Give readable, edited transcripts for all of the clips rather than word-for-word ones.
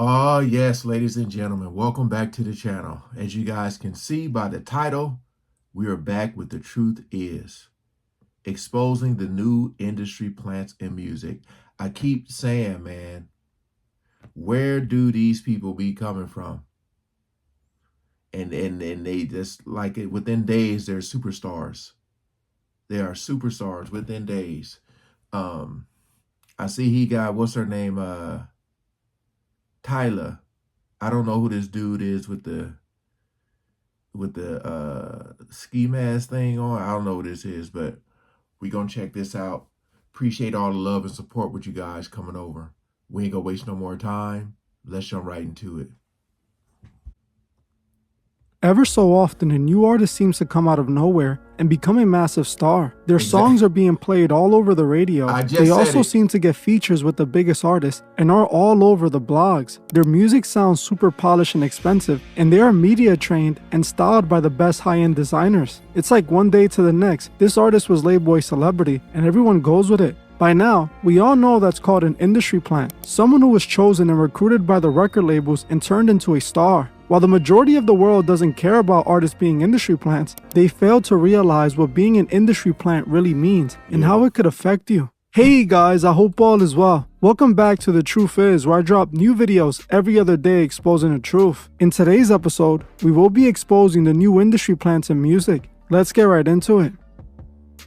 Oh, yes, ladies and gentlemen, welcome back to the channel. As you guys can see by the title, we are back with The Truth Is, exposing the new industry plants in music. I keep saying, man, where do these people be coming from? And they just like it within days, they're superstars. They are superstars within days. Um, I see he got what's her name? Tyla. I don't know who this dude is with the ski mask thing on. I don't know what this is, but we gonna check this out. Appreciate all the love and support with you guys coming over. We ain't gonna waste no more time. Let's jump right into it. Ever so often, a new artist seems to come out of nowhere and become a massive star. Their songs are being played all over the radio. They also seem to get features with the biggest artists and are all over the blogs. Their music sounds super polished and expensive, and they are media trained and styled by the best high-end designers. It's like one day to the next, this artist was labeled a celebrity and everyone goes with it. By now, we all know that's called an industry plant, someone who was chosen and recruited by the record labels and turned into a star. While the majority of the world doesn't care about artists being industry plants, they fail to realize what being an industry plant really means and how it could affect you. Hey guys, I hope all is well. Welcome back to The Truth Is, where I drop new videos every other day exposing the truth. In today's episode, we will be exposing the new industry plants in music. Let's get right into it.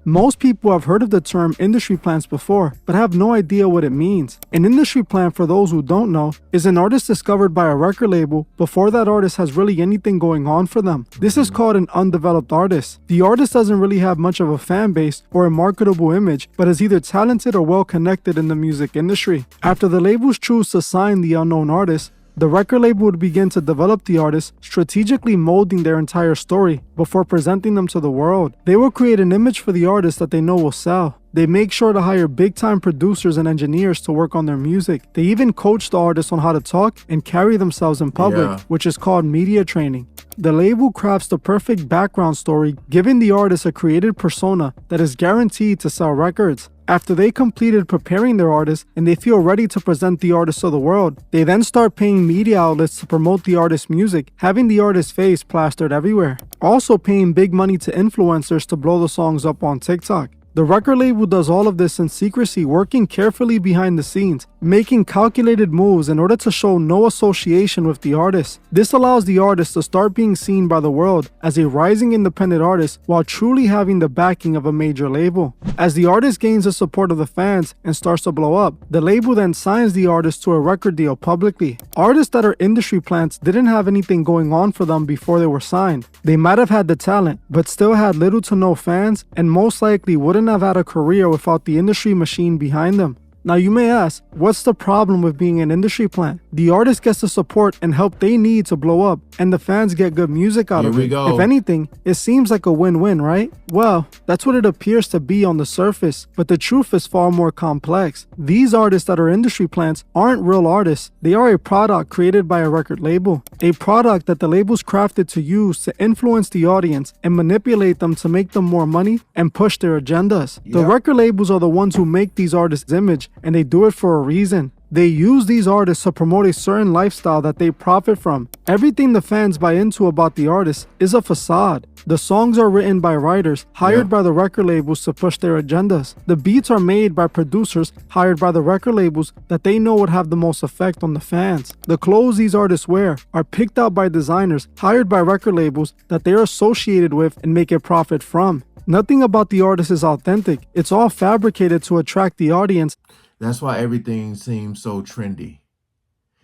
Most people have heard of the term industry plants before, but have no idea what it means. An industry plant, for those who don't know, is an artist discovered by a record label before that artist has really anything going on for them. This is called an undeveloped artist. The artist doesn't really have much of a fan base or a marketable image, but is either talented or well connected in the music industry. After the labels choose to sign the unknown artist, the record label would begin to develop the artist, strategically molding their entire story before presenting them to the world. They will create an image for the artist that they know will sell. They make sure to hire big-time producers and engineers to work on their music. They even coach the artist on how to talk and carry themselves in public, which is called media training. The label crafts the perfect background story, giving the artist a created persona that is guaranteed to sell records. After they completed preparing their artist and they feel ready to present the artist to the world, they then start paying media outlets to promote the artist's music, having the artist's face plastered everywhere. Also paying big money to influencers to blow the songs up on TikTok. The record label does all of this in secrecy, working carefully behind the scenes, making calculated moves in order to show no association with the artist. This allows the artist to start being seen by the world as a rising independent artist while truly having the backing of a major label. As the artist gains the support of the fans and starts to blow up, the label then signs the artist to a record deal publicly. Artists that are industry plants didn't have anything going on for them before they were signed. They might have had the talent, but still had little to no fans and most likely wouldn't have had a career without the industry machine behind them. Now you may ask, what's the problem with being an industry plant? The artist gets the support and help they need to blow up, and the fans get good music out of it. If anything, it seems like a win-win, right? Well, that's what it appears to be on the surface, but the truth is far more complex. These artists that are industry plants aren't real artists. They are a product created by a record label. A product that the label's crafted to use to influence the audience and manipulate them to make them more money and push their agendas. The record labels are the ones who make these artists' image, and they do it for a reason. They use these artists to promote a certain lifestyle that they profit from. Everything the fans buy into about the artist is a facade. The songs are written by writers hired by the record labels to push their agendas. The beats are made by producers hired by the record labels that they know would have the most effect on the fans. The clothes these artists wear are picked out by designers hired by record labels that they are associated with and make a profit from. Nothing about the artist is authentic. It's all fabricated to attract the audience. That's why everything seems so trendy.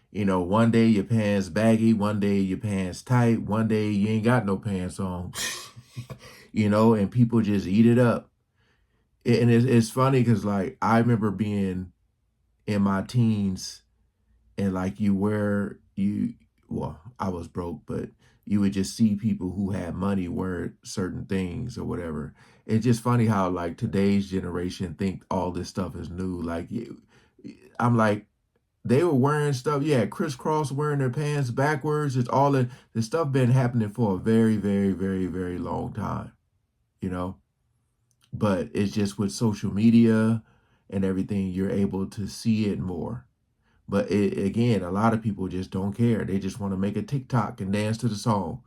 You know, one day your pants baggy, one day your pants tight, one day you ain't got no pants on. You know, and people just eat it up. And it's funny because, like, I remember being in my teens and, like, well, I was broke, but you would just see people who had money wear certain things or whatever. It's just funny how, like, today's generation think all this stuff is new. Like, I'm like, they were wearing stuff, crisscross, wearing their pants backwards. It's all the stuff been happening for a very, very, very, very long time, you know? But it's just with social media and everything, you're able to see it more. But again, a lot of people just don't care. They just want to make a TikTok and dance to the song.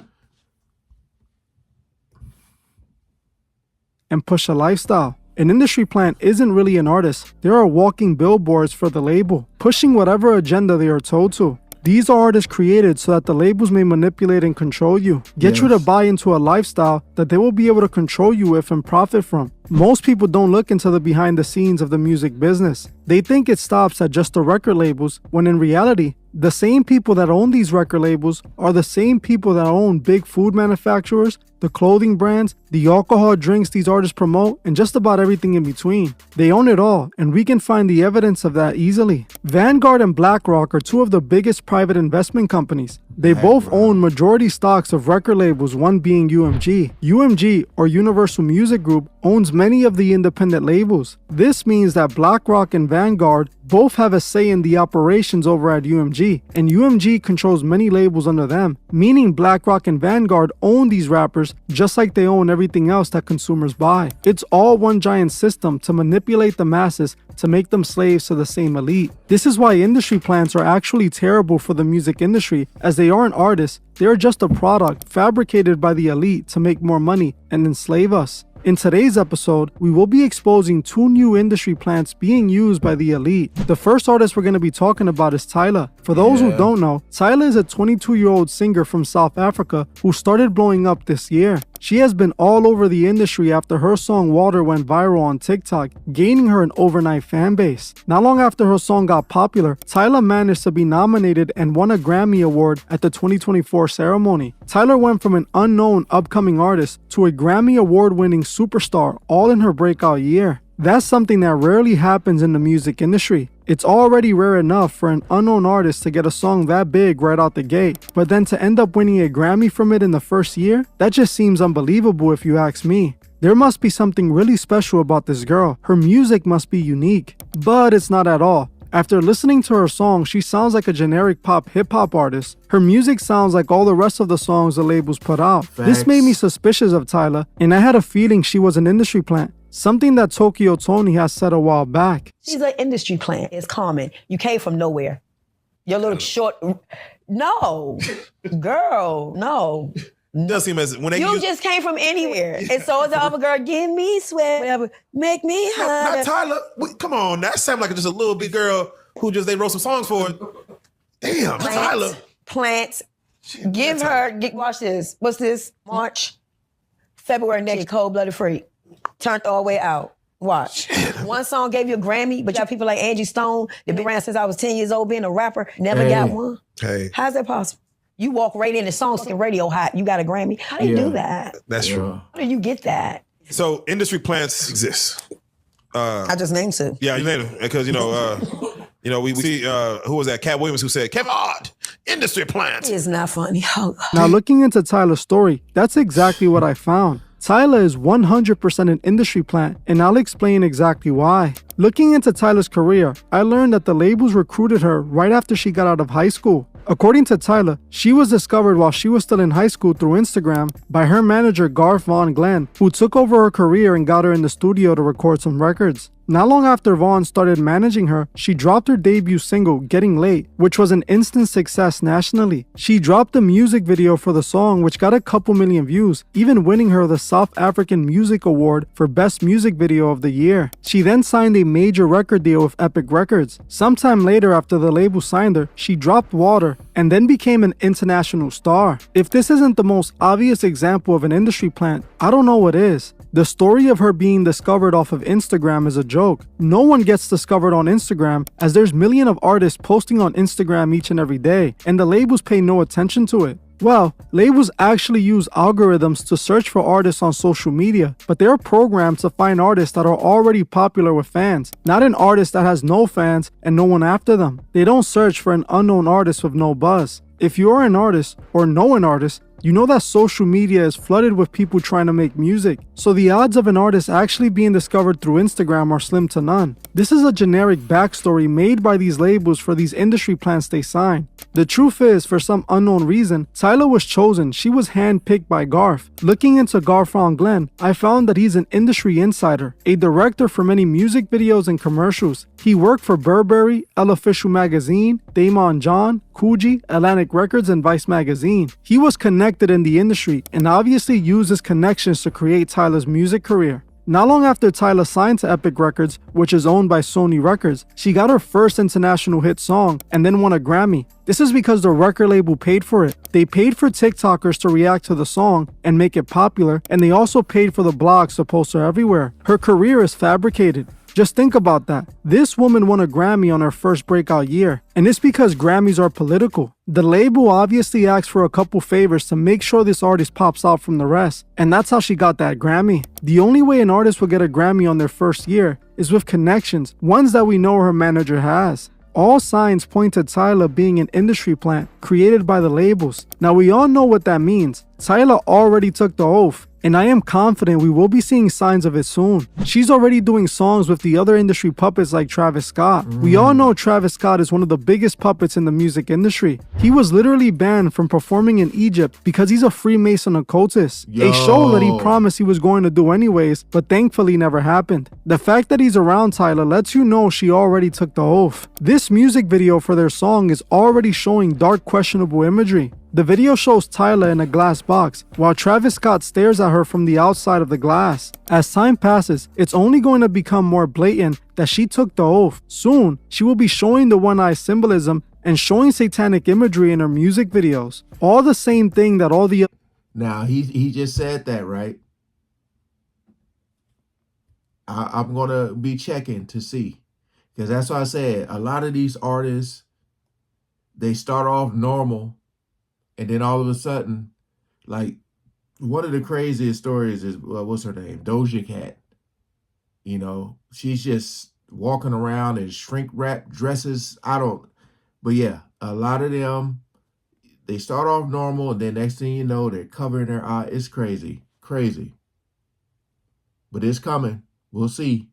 And push a lifestyle. An industry plant isn't really an artist. They are walking billboards for the label, pushing whatever agenda they are told to. These are artists created so that the labels may manipulate and control you, get you to buy into a lifestyle that they will be able to control you with and profit from. Most people don't look into the behind the scenes of the music business. They think it stops at just the record labels, when in reality, the same people that own these record labels are the same people that own big food manufacturers, the clothing brands, the alcohol drinks these artists promote, and just about everything in between. They own it all, and we can find the evidence of that easily. Vanguard and BlackRock are two of the biggest private investment companies. They both own majority stocks of record labels, one being UMG. UMG, or Universal Music Group, owns many of the independent labels. This means that BlackRock and Vanguard both have a say in the operations over at UMG, and UMG controls many labels under them, meaning BlackRock and Vanguard own these rappers just like they own everything else that consumers buy. It's all one giant system to manipulate the masses to make them slaves to the same elite. This is why industry plants are actually terrible for the music industry, as they aren't artists, they are just a product fabricated by the elite to make more money and enslave us. In today's episode, we will be exposing two new industry plants being used by the elite. The first artist we're going to be talking about is Tyla. For those who don't know, Tyla is a 22-year-old singer from South Africa who started blowing up this year. She has been all over the industry after her song Water went viral on TikTok, gaining her an overnight fan base. Not long after her song got popular, Tyla managed to be nominated and won a Grammy Award at the 2024 ceremony. Tyla went from an unknown upcoming artist to a Grammy Award-winning superstar all in her breakout year. That's something that rarely happens in the music industry. It's already rare enough for an unknown artist to get a song that big right out the gate, but then to end up winning a Grammy from it in the first year? That just seems unbelievable if you ask me. There must be something really special about this girl. Her music must be unique, but it's not at all. After listening to her song, she sounds like a generic pop hip-hop artist. Her music sounds like all the rest of the songs the labels put out. Facts. This made me suspicious of Tyla, and I had a feeling she was an industry plant. Something that Tokyo Tony has said a while back. She's an industry plant. It's common. You came from nowhere. Your little short... No. Girl, no. Does seem as when they You just came from anywhere. And so is the other girl, give me sweat, whatever, make me hot. Not Tyla. Come on, that sounds like just a little big girl who just they wrote some songs for her. Damn, Tyla. Plants. Give her, watch this. What's this? March, February next, Cold-Blooded Freak. Turned all the way out. Watch. One song gave you a Grammy, but you got people like Angie Stone that been around since I was 10 years old being a rapper, never got one. Hey. How's that possible? You walk right in the song's radio hot, you got a Grammy. How do you do that? That's true. How do you get that? So industry plants exist. I just named it. Yeah, you named it because we see who was that? Cat Williams who said Kevin Hart, industry plants. It's not funny. Oh, Now looking into Tyla's story, that's exactly what I found. Tyla is 100% an industry plant, and I'll explain exactly why. Looking into Tyla's career, I learned that the labels recruited her right after she got out of high school. According to Tyla, she was discovered while she was still in high school through Instagram by her manager Garth Von Glenn, who took over her career and got her in the studio to record some records. Not long after Vaughn started managing her, she dropped her debut single, Getting Late, which was an instant success nationally. She dropped a music video for the song, which got a couple million views, even winning her the South African Music Award for Best Music Video of the Year. She then signed a major record deal with Epic Records. Sometime later, after the label signed her, she dropped Water and then became an international star. If this isn't the most obvious example of an industry plant, I don't know what is. The story of her being discovered off of Instagram is a joke. No one gets discovered on Instagram, as there's millions of artists posting on Instagram each and every day, and the labels pay no attention to it. Well, labels actually use algorithms to search for artists on social media, but they are programmed to find artists that are already popular with fans, not an artist that has no fans and no one after them. They don't search for an unknown artist with no buzz. If you are an artist or know an artist, you know that social media is flooded with people trying to make music, so the odds of an artist actually being discovered through Instagram are slim to none. This is a generic backstory made by these labels for these industry plants they sign. The truth is, for some unknown reason, Tyla was chosen. She was handpicked by Garth. Looking into Garth Glenn, I found that he's an industry insider, a director for many music videos and commercials. He worked for Burberry, Elle Official Magazine, Damon John, Coogee, Atlantic Records, and Vice Magazine. He was connected in the industry and obviously used his connections to create Tyla's music career. Not long after Tyla signed to Epic Records, which is owned by Sony Records, she got her first international hit song and then won a Grammy. This is because the record label paid for it. They paid for TikTokers to react to the song and make it popular, and they also paid for the blogs to post her everywhere. Her career is fabricated. Just think about that. This woman won a Grammy on her first breakout year, and it's because Grammys are political. The label obviously asked for a couple favors to make sure this artist pops out from the rest, and that's how she got that Grammy. The only way an artist will get a Grammy on their first year is with connections, ones that we know her manager has. All signs point to Tyla being an industry plant created by the labels. Now we all know what that means. Tyla already took the oath, and I am confident we will be seeing signs of it soon. She's already doing songs with the other industry puppets like Travis Scott. We all know Travis Scott is one of the biggest puppets in the music industry. He was literally banned from performing in Egypt because he's a Freemason occultist, a show that he promised he was going to do anyways, but thankfully never happened. The fact that he's around Tyla lets you know she already took the oath. This music video for their song is already showing dark, questionable imagery. The video shows Tyla in a glass box, while Travis Scott stares at her from the outside of the glass. As time passes, it's only going to become more blatant that she took the oath. Soon, she will be showing the one-eye symbolism and showing satanic imagery in her music videos. All the same thing that all the... Now, he just said that, right? I'm going to be checking to see. Because that's why I said, a lot of these artists, they start off normal, and then all of a sudden, like, one of the craziest stories is, what's her name? Doja Cat. You know, she's just walking around in shrink wrap dresses. But yeah, a lot of them, they start off normal, and then next thing you know, they're covering their eye. It's crazy, crazy. But it's coming. We'll see.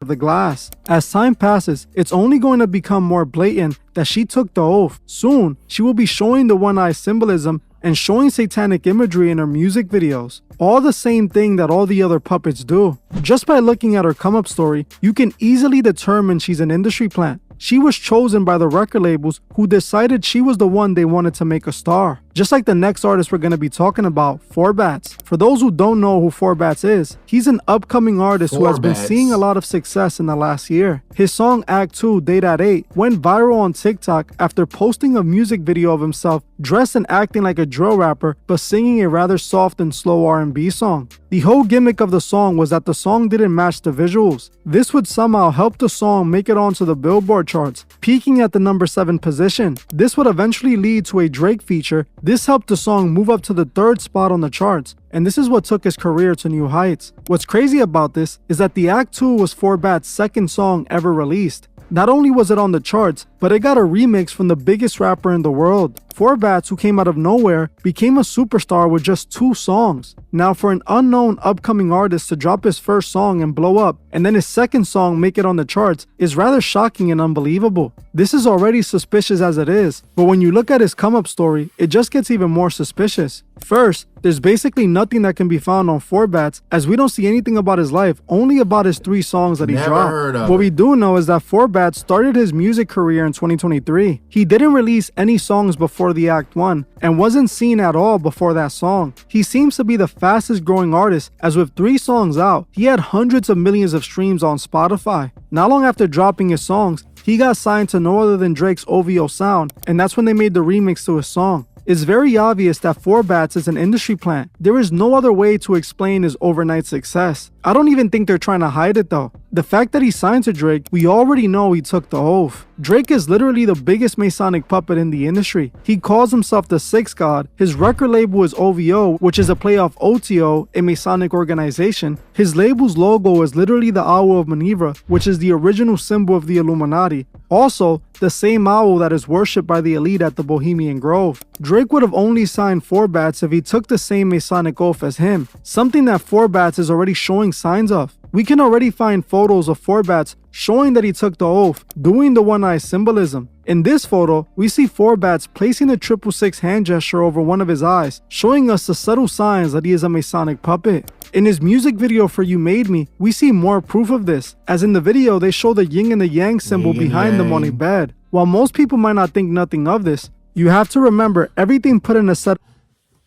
The glass. As time passes, it's only going to become more blatant that she took the oath. Soon, she will be showing the one-eye symbolism and showing satanic imagery in her music videos. All the same thing that all the other puppets do. Just by looking at her come-up story, you can easily determine she's an industry plant. She was chosen by the record labels who decided she was the one they wanted to make a star. Just like the next artist we're going to be talking about, Forbats. For those who don't know who Forbats is, he's an upcoming artist who has been seeing a lot of success in the last year. His song Act 2 Day That 8 went viral on TikTok after posting a music video of himself dressed and acting like a drill rapper but singing a rather soft and slow R&B song. The whole gimmick of the song was that the song didn't match the visuals. This would somehow help the song make it onto the Billboard charts, peaking at the number 7 position. This would eventually lead to a Drake feature. This helped the song move up to the 3rd spot on the charts, and this is what took his career to new heights. What's crazy about this is that the Act 2 was Forbats' second song ever released. Not only was it on the charts, but it got a remix from the biggest rapper in the world. Forbats, who came out of nowhere, became a superstar with just 2 songs. Now, for an unknown upcoming artist to drop his first song and blow up, and then his second song make it on the charts, is rather shocking and unbelievable. This is already suspicious as it is, but when you look at his come-up story, it just gets even more suspicious. First, there's basically nothing that can be found on Forbats, as we don't see anything about his life, only about his 3 songs that he dropped. What we do know is that Forbats started his music career in 2023. He didn't release any songs before the Act 1, and wasn't seen at all before that song. He seems to be the fastest growing artist, as with 3 songs out, he had hundreds of millions of streams on Spotify. Not long after dropping his songs, he got signed to no other than Drake's OVO Sound, and that's when they made the remix to his song. It's very obvious that Forbats is an industry plant. There is no other way to explain his overnight success. I don't even think they're trying to hide it though. The fact that he signed to Drake, we already know he took the oath. Drake is literally the biggest Masonic puppet in the industry. He calls himself the Sixth God. His record label is OVO, which is a play off OTO, a Masonic organization. His label's logo is literally the Owl of Manivra, which is the original symbol of the Illuminati. Also, the same owl that is worshipped by the elite at the Bohemian Grove. Drake would have only signed Forbats if he took the same Masonic oath as him, something that Forbats is already showing signs of. We can already find photos of Forbats showing that he took the oath, doing the one-eye symbolism. In this photo, we see Forbats placing the 666 hand gesture over one of his eyes, showing us the subtle signs that he is a Masonic puppet. In his music video for You Made Me, we see more proof of this, as in the video they show the yin and the yang symbol behind them on a bed. While most people might not think nothing of this, you have to remember everything put in a set.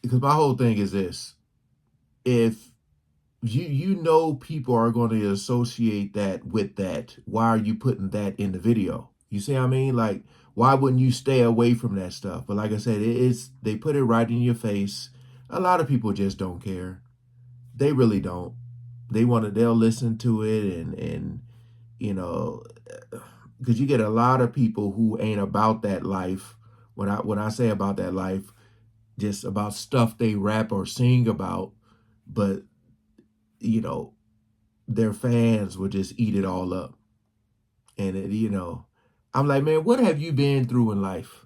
Because my whole thing is this: if you know people are going to associate that with that, why are you putting that in the video? You see what I mean? Like, why wouldn't you stay away from that stuff? But like I said, they put it right in your face. A lot of people just don't care. They really don't. They'll listen to it and you know, because you get a lot of people who ain't about that life. When I say about that life, just about stuff they rap or sing about, but you know, their fans will just eat it all up. And I'm like, man, what have you been through in life?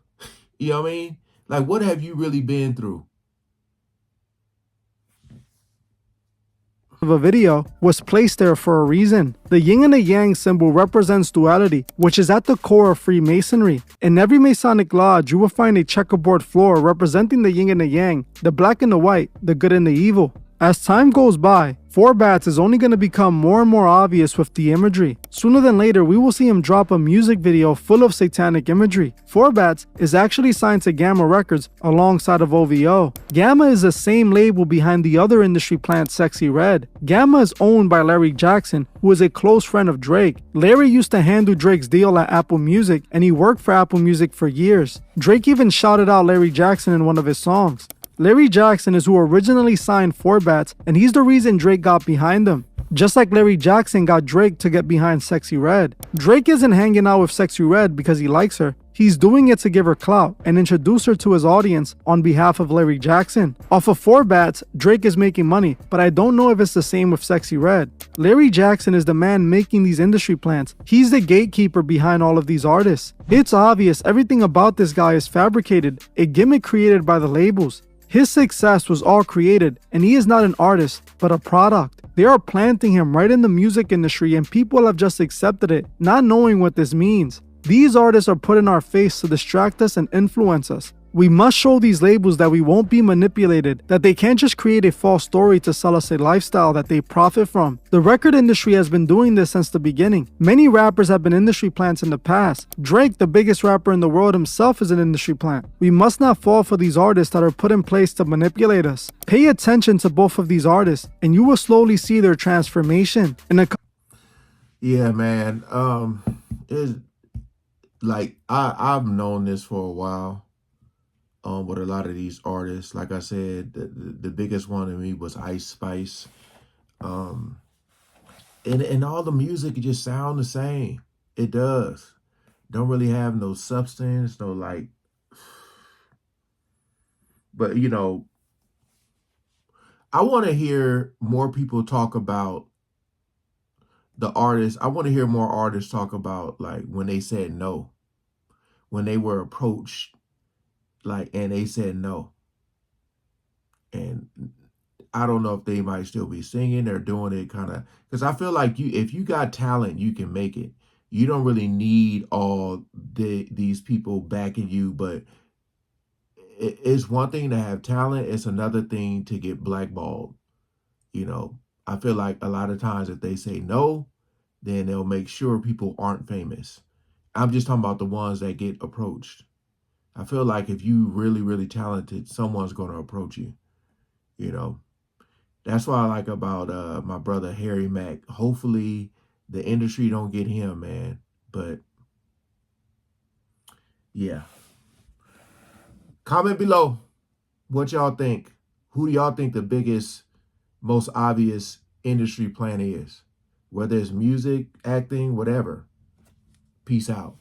You know what I mean? Like, what have you really been through? Of a video was placed there for a reason. The yin and the yang symbol represents duality, which is at the core of Freemasonry. In every Masonic lodge, you will find a checkerboard floor representing the yin and the yang, the black and the white, the good and the evil. As time goes by, Forbats is only going to become more and more obvious with the imagery. Sooner than later, we will see him drop a music video full of satanic imagery. Forbats is actually signed to Gamma Records alongside of OVO. Gamma is the same label behind the other industry plant Sexy Red. Gamma is owned by Larry Jackson, who is a close friend of Drake. Larry used to handle Drake's deal at Apple Music, and he worked for Apple Music for years. Drake even shouted out Larry Jackson in one of his songs. Larry Jackson is who originally signed Forbats, and he's the reason Drake got behind him. Just like Larry Jackson got Drake to get behind Sexy Red. Drake isn't hanging out with Sexy Red because he likes her. He's doing it to give her clout and introduce her to his audience on behalf of Larry Jackson. Off of Forbats, Drake is making money, but I don't know if it's the same with Sexy Red. Larry Jackson is the man making these industry plants. He's the gatekeeper behind all of these artists. It's obvious everything about this guy is fabricated, a gimmick created by the labels. His success was all created, and he is not an artist, but a product. They are planting him right in the music industry, and people have just accepted it, not knowing what this means. These artists are put in our face to distract us and influence us. We must show these labels that we won't be manipulated, that they can't just create a false story to sell us a lifestyle that they profit from. The record industry has been doing this since the beginning. Many rappers have been industry plants in the past. Drake, the biggest rapper in the world himself, is an industry plant. We must not fall for these artists that are put in place to manipulate us. Pay attention to both of these artists, and you will slowly see their transformation. Yeah, man. It's like I've known this for a while. With a lot of these artists, like I said, the biggest one to me was Ice Spice. And all the music just sound the same. It does. Don't really have no substance, no like. But I want to hear more people talk about the artists. I want to hear more artists talk about like when they said no, when they were approached. Like, and they said no. And I don't know if they might still be singing or doing it kind of, because I feel like if you got talent, you can make it. You don't really need all these people backing you, but it's one thing to have talent. It's another thing to get blackballed. I feel like a lot of times if they say no, then they'll make sure people aren't famous. I'm just talking about the ones that get approached. I feel like if you really, really talented, someone's going to approach you. That's what I like about my brother Harry Mack. Hopefully the industry don't get him, man. But yeah. Comment below what y'all think. Who do y'all think the biggest, most obvious industry plant is? Whether it's music, acting, whatever. Peace out.